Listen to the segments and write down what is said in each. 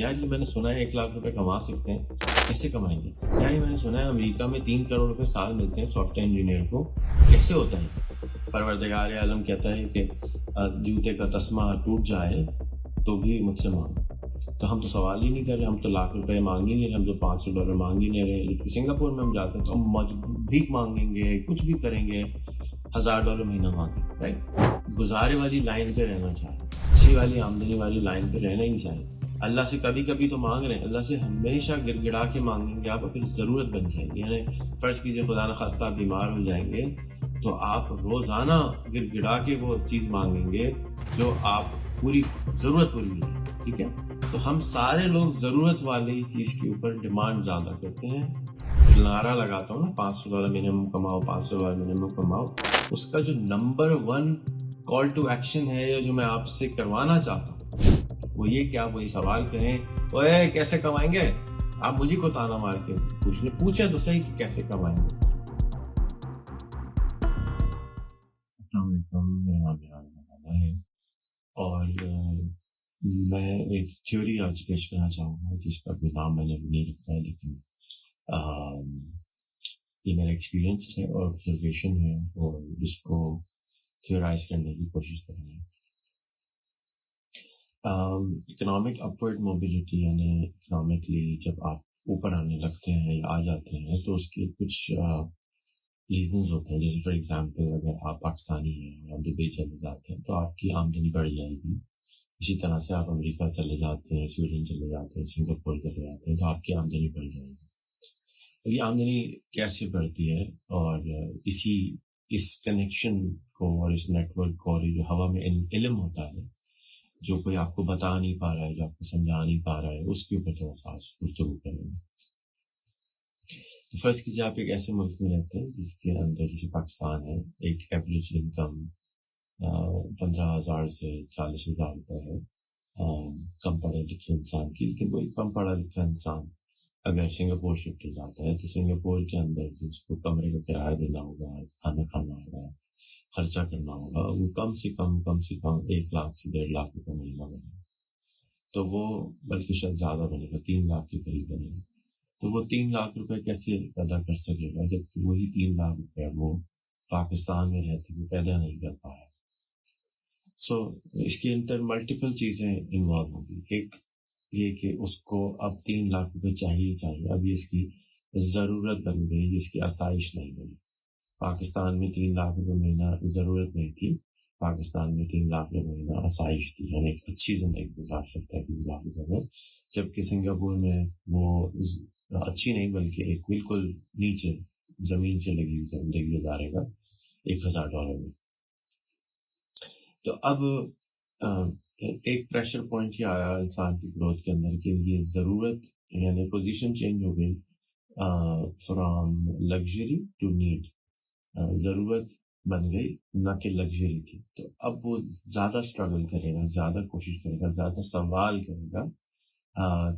یار یہ میں نے سنا ہے 1 لاکھ روپے کما سکتے ہیں، کیسے کمائیں گے؟ یار یہ میں نے سنا ہے امریکہ میں 3 کروڑ روپے سال ملتے ہیں سافٹ ویئر انجینئر کو، کیسے ہوتا ہے؟ پروردگار عالم کہتا ہے کہ جوتے کا تسمہ ٹوٹ جائے تو بھی مجھ سے مانگ. تو ہم تو سوال ہی نہیں کر رہے، ہم تو لاکھ روپے مانگ ہی نہیں رہے، ہم تو $500 مانگ ہی نہیں رہے. لیکن سنگاپور میں ہم جاتے ہیں تو ہم بھیک مانگیں گے، کچھ بھی کریں گے، $1000 مہینہ مانگیں گے، رائٹ؟ گزارے والی لائن پہ رہنا چاہیے، اچھی والی آمدنی والی لائن پہ رہنا ہی چاہیے. اللہ سے کبھی کبھی تو مانگ رہے ہیں، اللہ سے ہمیشہ گر گڑا کے مانگیں گے آپ، پھر ضرورت بن جائے گی. یعنی فرض کیجئے خدا نخواستہ آپ بیمار ہو جائیں گے تو آپ روزانہ گر گڑا کے وہ چیز مانگیں گے جو آپ پوری ضرورت پوری ہے. ٹھیک ہے؟ تو ہم سارے لوگ ضرورت والی چیز کے اوپر ڈیمانڈ زیادہ کرتے ہیں. نعرہ لگاتا ہوں نا $500 منیمم کماؤ، $500 منیمم کماؤ. اس کا جو نمبر 1 کال ٹو ایکشن ہے یا جو میں آپ سے کروانا چاہتا ہوں وہ یہ کہ آپ وہی سوال کریں، اوے کیسے کمائیں گے؟ آپ مجھے کو تانا مار کے پوچھیں تو صحیح کہ کیسے کمائیں گے. السلام علیکم، میرا نام ہے ہے اور میں ایک تھیوری آج پیش کرنا چاہوں گا جس کا بھی نام میں نے بھی نہیں رکھا ہے، لیکن یہ میرا ایکسپیرینس ہے اور آبزرویشن ہے اور جس کو تھیورائز کرنے کی کوشش کریں گے. اکنامک اپورڈ موبلٹی یعنی اکنامکلی جب آپ اوپر آنے لگتے ہیں یا آ جاتے ہیں تو اس کے کچھ ریزنز ہوتے ہیں. جیسے فار ایگزامپل اگر آپ پاکستانی ہیں اور آپ دبئی چلے جاتے ہیں تو آپ کی آمدنی بڑھ جائے گی. اسی طرح سے آپ امریکہ چلے جاتے ہیں، سویڈن چلے جاتے ہیں، سنگاپور چلے جاتے ہیں تو آپ کی آمدنی بڑھ جائے گی. یہ آمدنی کیسے بڑھتی ہے؟ اور اس کنیکشن کو اور اس نیٹ ورک کو اور جو ہوا میں علم ہوتا ہے جو کوئی آپ کو بتا نہیں پا رہا ہے، جو آپ کو سمجھا نہیں پا رہا ہے، اس کے اوپر تھوڑا سا گفتگو کریں گے. فرض کیجیے آپ ایک ایسے ملک میں رہتے ہیں جس کے اندر جیسے پاکستان ہے، ایک ایوریج انکم 15,000 سے 40,000 روپے ہے کم پڑھے لکھے انسان کی. لیکن کوئی کم پڑھا لکھا انسان اگر سنگاپور شفٹ ہو جاتا ہے تو سنگاپور کے اندر اس کو کمرے کا کرایہ دینا ہوگا، کھانا کھانا ہوگا، خرچہ کرنا ہوگا، وہ کم سے کم 1 لاکھ سے 1.5 لاکھ روپے مہینہ بنے گا. تو وہ بلکہ شاید زیادہ بنے گا، 3 لاکھ کے قریب بنے گا. تو وہ 3 لاکھ روپے کیسے پیدا کر سکے گا جبکہ وہی 3 لاکھ روپے وہ پاکستان میں رہتے ہوئے پیدا نہیں کر پایا. اس کے اندر ملٹیپل چیزیں انوالو ہوگی. ایک یہ کہ اس کو اب 3 لاکھ روپے چاہیے، اب یہ اس کی ضرورت بن گئی جس کی آسائش نہیں بنی. پاکستان میں 3 لاکھ روپے مہینہ ضرورت نہیں تھی، پاکستان میں 3 لاکھ روپے مہینہ آسائش تھی، یعنی ایک اچھی زندگی گزار سکتا ہے 3 لاکھ روپے میں. جبکہ سنگاپور میں وہ اچھی نہیں بلکہ ایک بالکل نیچے زمین سے لگی زندگی گزارے گا $1,000 میں. تو اب ایک پریشر پوائنٹ یہ آیا انسان کی گروتھ کے اندر کہ یہ ضرورت یعنی پوزیشن چینج ہو گئی فرام لگژری ٹو نیڈ. ضرورت بن گئی نہ کہ لگژری کی. تو اب وہ زیادہ اسٹرگل کرے گا، زیادہ کوشش کرے گا، زیادہ سوال کرے گا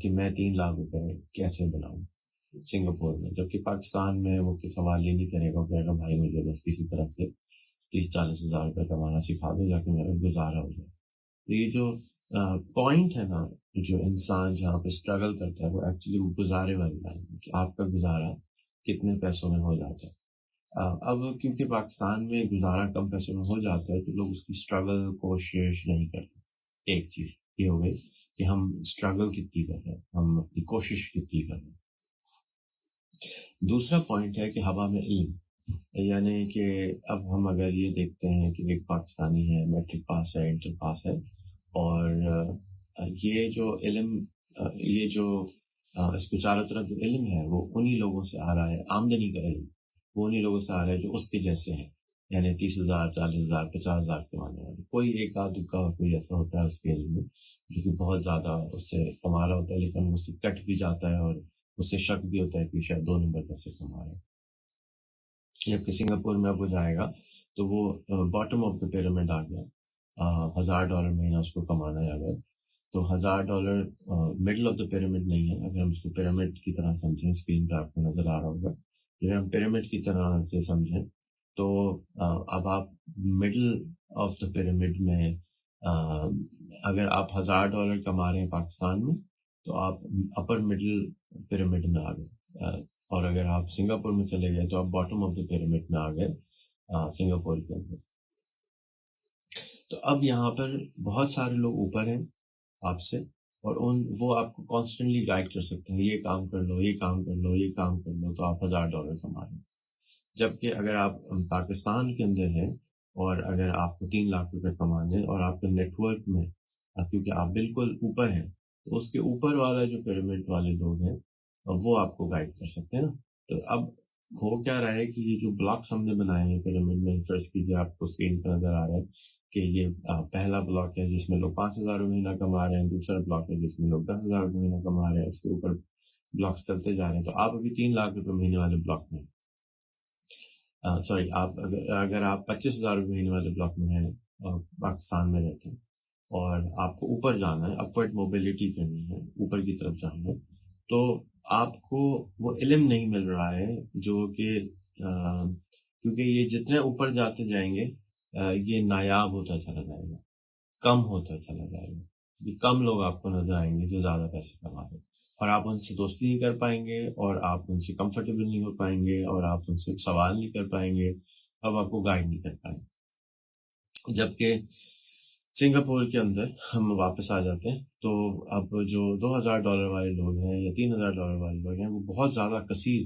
کہ میں 3 لاکھ روپے کیسے بناؤں سنگاپور میں. جبکہ پاکستان میں وہ سوال یہ نہیں کرے گا، کہے گا بھائی مجھے بس کسی طرح سے 30-40 ہزار روپے کمانا سکھا دو جا کے میرا گزارا ہو جائے. تو یہ جو پوائنٹ ہے نا، جو انسان جہاں پہ اسٹرگل کرتا ہے وہ ایکچولی وہ گزارے والی لائن ہے کہ آپ کا گزارا کتنے پیسوں میں ہو جاتا ہے. اب کیونکہ پاکستان میں گزارا کم پیسوں میں ہو جاتا ہے تو لوگ اس کی اسٹرگل کوشش نہیں کرتے. ایک چیز یہ ہو گئی کہ ہم اسٹرگل کتنی کر رہے ہیں، ہم اپنی کوشش کتنی کر رہے ہیں. دوسرا پوائنٹ ہے کہ ہوا میں علم، یعنی کہ اب ہم اگر یہ دیکھتے ہیں کہ ایک پاکستانی ہے، میٹرک پاس ہے، انٹر پاس ہے، اور یہ جو علم یہ جو اس کو چاروں طرف جو علم ہے وہ انہی لوگوں سے آ رہا ہے. آمدنی کا علم وہ انہی لوگوں سے آ رہا ہے جو اس کے جیسے ہیں، یعنی 30,000 40,000 50,000 کمانے والے. کوئی ایک آدھ کا کوئی ایسا ہوتا ہے اس کے علم میں جو کہ بہت زیادہ اس سے کما رہا ہوتا ہے، لیکن اس سے کٹ بھی جاتا ہے اور اس سے شک بھی ہوتا ہے کہ شاید 2 نمبر کیسے کما رہا ہے. جبکہ سنگاپور میں اب وہ جائے گا تو وہ باٹم آف دا پیرامڈ آ گیا. $1,000 مہینہ اس کو کمانا ہے اگر تو $1,000 مڈل آف دا پیرامڈ نہیں ہے. اگر ہم اس کو پیرامڈ کی طرح سمجھیں، اسکرین پہ آپ کو نظر آ رہا ہوگا، اگر ہم پیرامڈ کی طرح سے سمجھیں تو اب آپ مڈل آف دا پیرامڈ میں اگر آپ $1,000 کما رہے ہیں پاکستان میں تو آپ اپر مڈل پیرامڈ میں آ گئے، اور اگر آپ سنگاپور میں چلے گئے تو آپ باٹم آف دا پیرامڈ میں آ گئے سنگاپور کے اندر۔ تو اب یہاں پر بہت سارے لوگ اوپر ہیں آپ سے، اور وہ آپ کو کانسٹنٹلی گائیڈ کر سکتے ہیں، یہ کام کر لو، یہ کام کر لو، یہ کام کر لو، تو آپ $1000 کما لیں۔ جبکہ اگر آپ پاکستان کے اندر ہیں اور اگر آپ کو 3 لاکھ روپے کمانے اور آپ کے نیٹ ورک میں، کیونکہ آپ بالکل اوپر ہیں، تو اس کے اوپر والا جو پیرامڈ والے لوگ ہیں وہ آپ کو گائیڈ کر سکتے ہیں نا۔ تو اب ہو کیا رہا ہے کہ یہ جو بلاکس ہم نے بنائے ہیں پیرامڈ میں، فرض کیجیے آپ کو اسکرین پر نظر آ رہا ہے کہ یہ پہلا بلاک ہے جس میں لوگ 5000 مہینہ کما رہے ہیں، دوسرا بلاک ہے جس میں لوگ 10,000 مہینہ کما رہے ہیں، اس کے اوپر بلاکس چلتے جا رہے ہیں۔ تو آپ ابھی 3 لاکھ روپے مہینے والے بلاک میں، سوری، آپ اگر آپ 25,000 مہینے والے بلاک میں ہیں پاکستان میں رہتے ہیں اور آپ کو اوپر جانا ہے، اپورڈ موبیلٹی کرنی ہے، اوپر کی طرف جانا ہے، تو آپ کو وہ علم نہیں مل رہا ہے جو کہ کیونکہ یہ جتنے اوپر جاتے جائیں گے یہ نایاب ہوتا چلا جائے گا، کم ہوتا چلا جائے گا، یہ کم لوگ آپ کو نظر آئیں گے جو زیادہ پیسے کما رہے ہیں، اور آپ ان سے دوستی نہیں کر پائیں گے، اور آپ ان سے کمفرٹیبل نہیں ہو پائیں گے، اور آپ ان سے سوال نہیں کر پائیں گے، اب آپ کو گائیڈ نہیں کر پائیں گے۔ جبکہ سنگاپور کے اندر ہم واپس آ جاتے ہیں تو اب جو $2000 والے لوگ ہیں یا $3000 والے لوگ ہیں وہ بہت زیادہ کثیر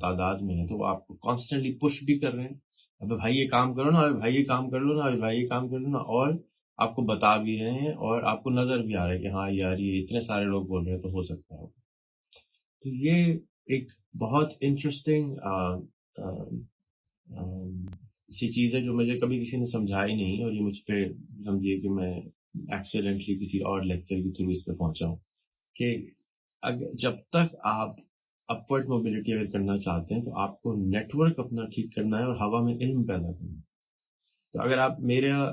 تعداد میں ہیں، تو وہ آپ کو کانسٹنٹلی پش بھی کر رہے ہیں، ابھی بھائی یہ کام کرو نا، ابھی بھائی یہ کام کر لو نا، ابھی بھائی یہ کام کر لو نا، اور آپ کو بتا بھی رہے ہیں اور آپ کو نظر بھی آ رہا ہے کہ ہاں یار یہ اتنے سارے لوگ بول رہے ہیں تو ہو سکتا ہے۔ تو یہ ایک بہت انٹرسٹنگ سی چیز ہے جو مجھے کبھی کسی نے سمجھائی نہیں، اور یہ مجھ پہ سمجھیے کہ میں ایکسیڈنٹلی کسی اور لیکچر کے تھرو اس پہ پہنچا ہوں کہ جب تک آپ اپورڈ موبیلٹی اگر کرنا چاہتے ہیں تو آپ کو نیٹ ورک اپنا ٹھیک کرنا ہے اور ہوا میں علم پیدا کرنا ہے۔ تو اگر آپ میرا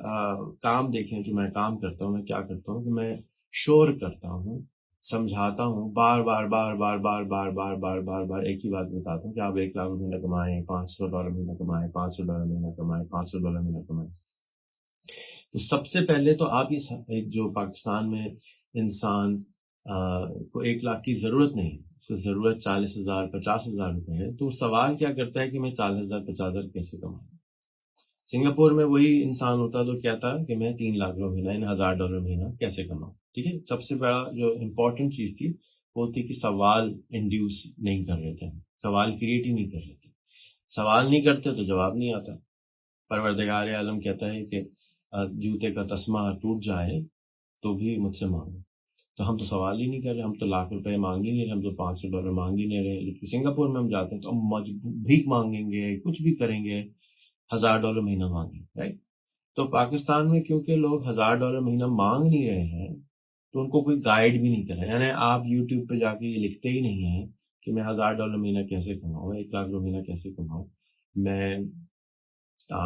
کام دیکھیں، جو میں کام کرتا ہوں، میں کیا کرتا ہوں کہ میں شور کرتا ہوں، سمجھاتا ہوں، بار بار بار بار بار بار بار بار بار بار ایک ہی بات بتاتا ہوں کہ آپ 1 لاکھ مہینہ کمائیں، $500 مہینہ کمائیں، $500 مہینہ کمائیں، $500 مہینہ کمائیں۔ تو سب سے پہلے تو آپ ایک جو پاکستان میں انسان کو 1 لاکھ کی ضرورت نہیں، اس کو ضرورت 40,000 50,000 روپے ہے، تو سوال کیا کرتا ہے کہ میں 40,000 50,000 کیسے کماؤں؟ سنگاپور میں وہی انسان ہوتا تو کہتا کہ میں 3 لاکھ مہینہ یعنی $1,000 مہینہ کیسے کماؤں، ٹھیک ہے۔ سب سے بڑا جو امپورٹنٹ چیز تھی وہ تھی کہ سوال انڈیوس نہیں کر رہے تھے، سوال کریٹ ہی نہیں کر رہے تھے، سوال نہیں کرتے تو جواب نہیں آتا۔ پروردگار عالم کہتا ہے کہ جوتے کا تسمہ ٹوٹ جائے تو بھی مجھ سے مانگو، تو ہم تو سوال ہی نہیں کر رہے، ہم تو $1,00,000 مانگ ہی نہیں رہے، ہم تو $500 مانگ ہی نہیں رہے، جبکہ سنگاپور میں ہم جاتے ہیں تو ہم بھیک مانگیں گے، کچھ بھی کریں گے، $1,000 مہینہ مانگیں، رائٹ۔ تو پاکستان میں کیونکہ لوگ $1,000 مہینہ مانگ نہیں رہے ہیں تو ان کو کوئی گائیڈ بھی نہیں کر رہا ہے، یعنی آپ یوٹیوب پہ جا کے یہ لکھتے ہی نہیں ہیں کہ میں $1,000 مہینہ کیسے کماؤں، 1 لاکھ مہینہ کیسے کماؤں، میں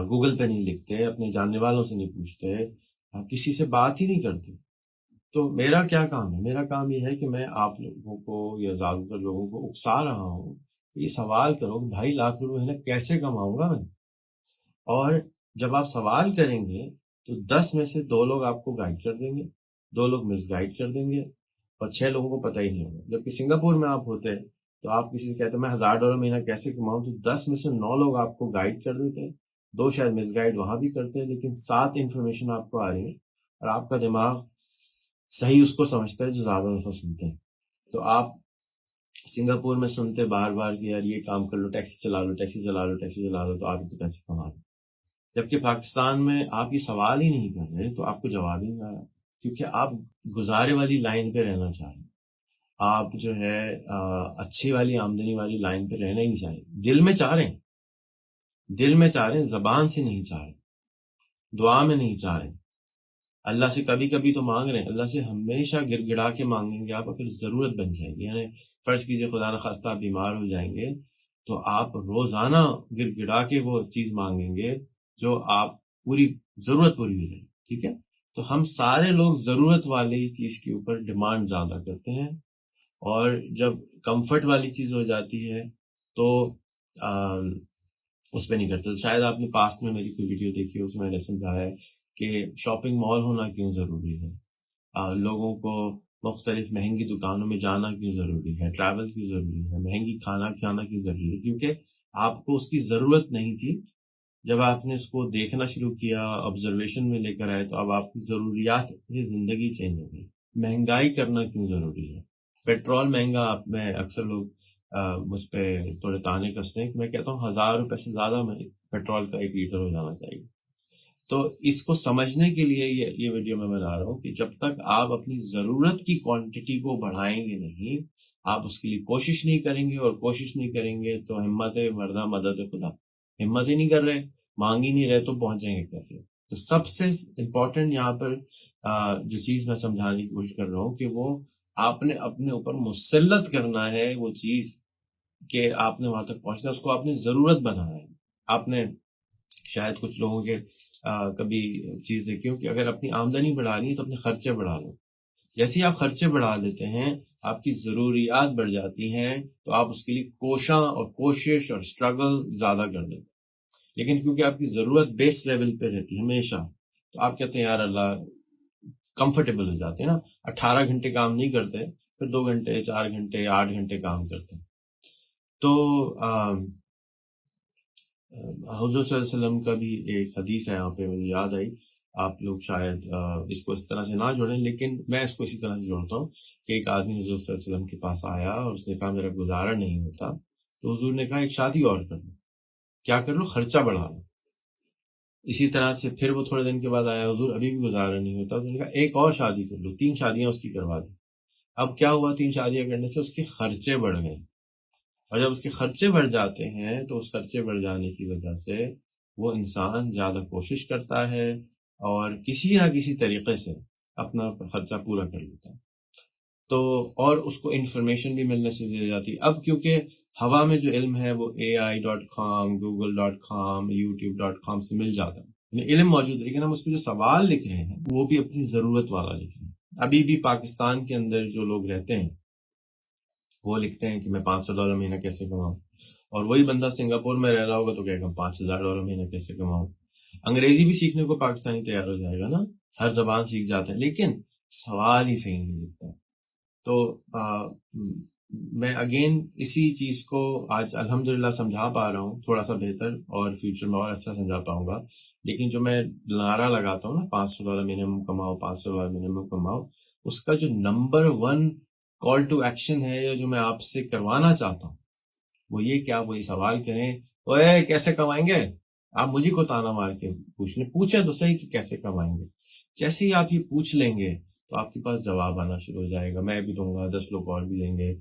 گوگل پہ نہیں لکھتے، اپنے جاننے والوں سے نہیں پوچھتے، کسی سے بات ہی نہیں کرتے۔ تو میرا کیا کام ہے؟ میرا کام یہ ہے کہ میں آپ لوگوں کو یا زیادہ تر لوگوں کو اکسا رہا ہوں کہ یہ سوال کرو کہ بھائی $1,00,000 مہینہ کیسے کماؤں گا میں، اور جب آپ سوال کریں گے تو 10 میں سے 2 لوگ آپ کو گائیڈ کر دیں گے، 2 لوگ مس گائیڈ کر دیں گے، اور 6 لوگوں کو پتہ ہی نہیں ہوگا۔ جبکہ سنگاپور میں آپ ہوتے ہیں تو آپ کسی سے کہتے ہیں میں $1,000 مہینہ کیسے کماؤں، تو 10 میں سے 9 لوگ آپ کو گائیڈ کر دیتے ہیں، 2 شاید مس گائیڈ وہاں بھی کرتے ہیں، لیکن 7 انفارمیشن آپ کو آ رہی ہے، اور آپ کا دماغ صحیح اس کو سمجھتا ہے جو زیادہ دفعہ سنتے ہیں۔ تو آپ سنگاپور میں سنتے بار بار کہ یار یہ کام کر لو، ٹیکسی چلا لو، ٹیکسی چلا لو، ٹیکسی چلا لو، تو آپ تو پیسے کما لو۔ جبکہ پاکستان میں آپ یہ سوال ہی نہیں کر رہے تو آپ کو جواب ہی نہیں آ رہا، کیونکہ آپ گزارے والی لائن پہ رہنا چاہ رہے ہیں، آپ جو ہے اچھی والی آمدنی والی لائن پہ رہنا ہی نہیں چاہ رہے، دل میں چاہ رہے ہیں، دل میں چاہ رہے ہیں، زبان سے نہیں چاہ رہے، دعا میں نہیں چاہ رہے، اللہ سے کبھی کبھی تو مانگ رہے ہیں، اللہ سے ہمیشہ گڑ گڑا کے مانگیں گے آپ، اگر ضرورت بن جائے گی، یعنی فرض کیجئے خدا نخواستہ آپ بیمار ہو جائیں گے تو آپ روزانہ گڑ گڑا کے وہ چیز مانگیں گے جو آپ پوری ضرورت پوری ہو جائے، ٹھیک ہے۔ تو ہم سارے لوگ ضرورت والی چیز کے اوپر ڈیمانڈ زیادہ کرتے ہیں، اور جب کمفرٹ والی چیز ہو جاتی ہے تو اس پہ نہیں کرتے۔ تو شاید آپ نے پاسٹ میں میری کوئی ویڈیو دیکھی، اس میں نے سمجھایا ہے کہ شاپنگ مال ہونا کیوں ضروری ہے، لوگوں کو مختلف مہنگی دکانوں میں جانا کیوں ضروری ہے، ٹریول کیوں ضروری ہے، مہنگی کھانا کھانا کیوں ضروری ہے؟ کیونکہ آپ کو اس کی ضرورت نہیں تھی. جب آپ نے اس کو دیکھنا شروع کیا، آبزرویشن میں لے کر آئے، تو اب آپ کی ضروریات کی زندگی چینج ہو گئی. مہنگائی کرنا کیوں ضروری ہے؟ پیٹرول مہنگا. میں اکثر لوگ مجھ پہ تھوڑے تانے کستے ہیں کہ میں کہتا ہوں 1000 روپے سے زیادہ میں پیٹرول کا 1 لیٹر ہو جانا چاہیے. تو اس کو سمجھنے کے لیے یہ ویڈیو میں بنا رہا ہوں کہ جب تک آپ اپنی ضرورت کی کوانٹٹی کو بڑھائیں گے نہیں، آپ اس کے لیے کوشش نہیں کریں گے، اور کوشش نہیں کریں گے تو ہمت مردہ مدد خدا. ہمت ہی نہیں کر رہے، مانگ ہی نہیں رہے، تو پہنچیں گے کیسے؟ تو سب سے امپورٹنٹ یہاں پر جو چیز میں سمجھانے کی کوشش کر رہا ہوں کہ وہ آپ نے اپنے اوپر مسلط کرنا ہے وہ چیز کہ آپ نے وہاں تک پہنچنا ہے. اس کو آپ نے ضرورت بنانا ہے. آپ نے شاید کچھ لوگوں کے کبھی چیز دیکھی ہو کہ اگر اپنی آمدنی بڑھانی ہے تو اپنے خرچے بڑھا لو. جیسے ہی آپ خرچے بڑھا لیتے ہیں، آپ کی ضروریات بڑھ جاتی ہیں، تو آپ اس کے لیے کوشاں اور کوشش اور سٹرگل زیادہ کر دیتے ہیں. لیکن کیونکہ آپ کی ضرورت بیس لیول پہ رہتی ہے ہمیشہ، تو آپ کہتے ہیں یار اللہ، کمفرٹیبل ہو جاتے ہیں نا. 18 گھنٹے کام نہیں کرتے، پھر 2 گھنٹے 4 گھنٹے 8 گھنٹے کام کرتے ہیں. تو حضور صلی اللہ علیہ وسلم کا بھی ایک حدیث ہے یہاں پہ مجھے یاد آئی. آپ لوگ شاید اس کو اس طرح سے نہ جوڑیں، لیکن میں اس کو اسی طرح سے جوڑتا ہوں کہ ایک آدمی حضور صلی اللہ علیہ وسلم کے پاس آیا اور اس نے کہا میرا گزارا نہیں ہوتا. تو حضور نے کہا ایک شادی اور کر لو. کیا کر لو؟ خرچہ بڑھا لو. اسی طرح سے پھر وہ تھوڑے دن کے بعد آیا، حضور ابھی بھی گزارا نہیں ہوتا. تو نے کہا ایک اور شادی کر لو. 3 شادیاں اس کی کروا دی. اب کیا ہوا؟ 3 شادیاں کرنے سے اس کے خرچے بڑھ گئے. اور جب اس کے خرچے بڑھ جاتے ہیں تو اس خرچے بڑھ جانے کی وجہ سے وہ انسان زیادہ کوشش کرتا ہے اور کسی نہ کسی طریقے سے اپنا خرچہ پورا کر لیتا ہے. تو اور اس کو انفارمیشن بھی ملنے سے دے جاتی ہے. اب کیونکہ ہوا میں جو علم ہے وہ AI.com Google.com YouTube.com سے مل جاتا ہے، یعنی علم موجود ہے، لیکن ہم اس پہ جو سوال لکھ رہے ہیں وہ بھی اپنی ضرورت والا لکھ رہے ہیں. ابھی بھی پاکستان کے اندر جو لوگ رہتے ہیں وہ لکھتے ہیں کہ میں $500 مہینہ کیسے کماؤں، اور وہی بندہ سنگاپور میں رہ رہا ہوگا تو کہے گا $5000 مہینہ کیسے کماؤں. انگریزی بھی سیکھنے کو پاکستانی تیار ہو جائے گا نا، ہر زبان سیکھ جاتا ہے، لیکن سوال ہی صحیح نہیں لکھتا ہے. تو میں اگین اسی چیز کو آج الحمدللہ سمجھا پا رہا ہوں تھوڑا سا بہتر، اور فیوچر میں اور اچھا سمجھا پاؤں گا. لیکن جو میں نعرہ لگاتا ہوں نا $500 منیمم کماؤ، $500 منیمم کماؤ، اس کا جو نمبر 1 کال ٹو ایکشن ہے یا جو میں آپ سے کروانا چاہتا ہوں وہ یہ کہ آپ وہی سوال کریں، اوے کیسے کمائیں گے؟ آپ مجھے کو تانا مار کے پوچھیں تو صحیح کہ کیسے کمائیں گے. جیسے ہی آپ یہ پوچھ لیں گے تو آپ کے پاس جواب آنا شروع ہو جائے گا. میں بھی دوں گا، 10 لوگ اور بھی دیں گے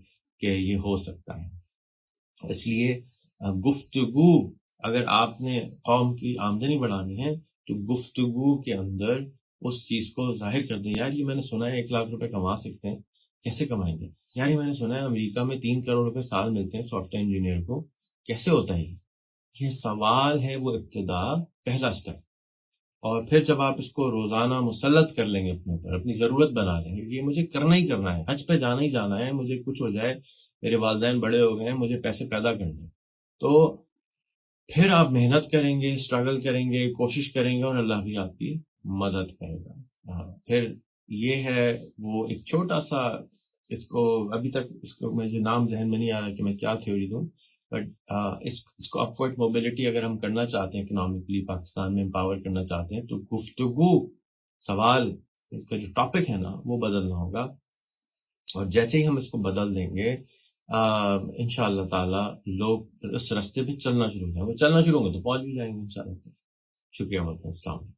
کہ یہ ہو سکتا ہے. اس لیے گفتگو، اگر آپ نے قوم کی آمدنی بڑھانی ہے تو گفتگو کے اندر اس چیز کو ظاہر کر دیں. یار یہ میں نے سنا ہے 1 لاکھ روپے کما سکتے ہیں، کیسے کمائیں گے؟ یار یہ میں نے سنا ہے امریکہ میں 3 کروڑ روپے سال ملتے ہیں سافٹ ویئر انجینئر کو، کیسے ہوتا ہے؟ یہ سوال ہے، وہ ابتدا، پہلا سٹیپ. اور پھر جب آپ اس کو روزانہ مسلط کر لیں گے اپنے اوپر، اپنی ضرورت بنا لیں گے کہ یہ مجھے کرنا ہی کرنا ہے، حج پہ جانا ہی جانا ہے، مجھے کچھ ہو جائے، میرے والدین بڑے ہو گئے ہیں، مجھے پیسے پیدا کرنے، تو پھر آپ محنت کریں گے، اسٹرگل کریں گے، کوشش کریں گے، اور اللہ بھی آپ کی مدد کرے گا. پھر یہ ہے وہ ایک چھوٹا سا، اس کو ابھی تک اس کو مجھے نام ذہن میں نہیں آ رہا کہ میں کیا تھیوری دوں، بٹ اس کو اپورڈ موبلٹی اگر ہم کرنا چاہتے ہیں، اکنامکلی پاکستان میں امپاور کرنا چاہتے ہیں، تو گفتگو، سوال، اس کا جو ٹاپک ہے نا وہ بدلنا ہوگا. اور جیسے ہی ہم اس کو بدل دیں گے انشاءاللہ تعالی لوگ اس راستے پہ چلنا شروع ہوں گے. وہ چلنا شروع ہوں گے تو پہنچ بھی جائیں گے انشاءاللہ. شکریہ. السلام علیکم.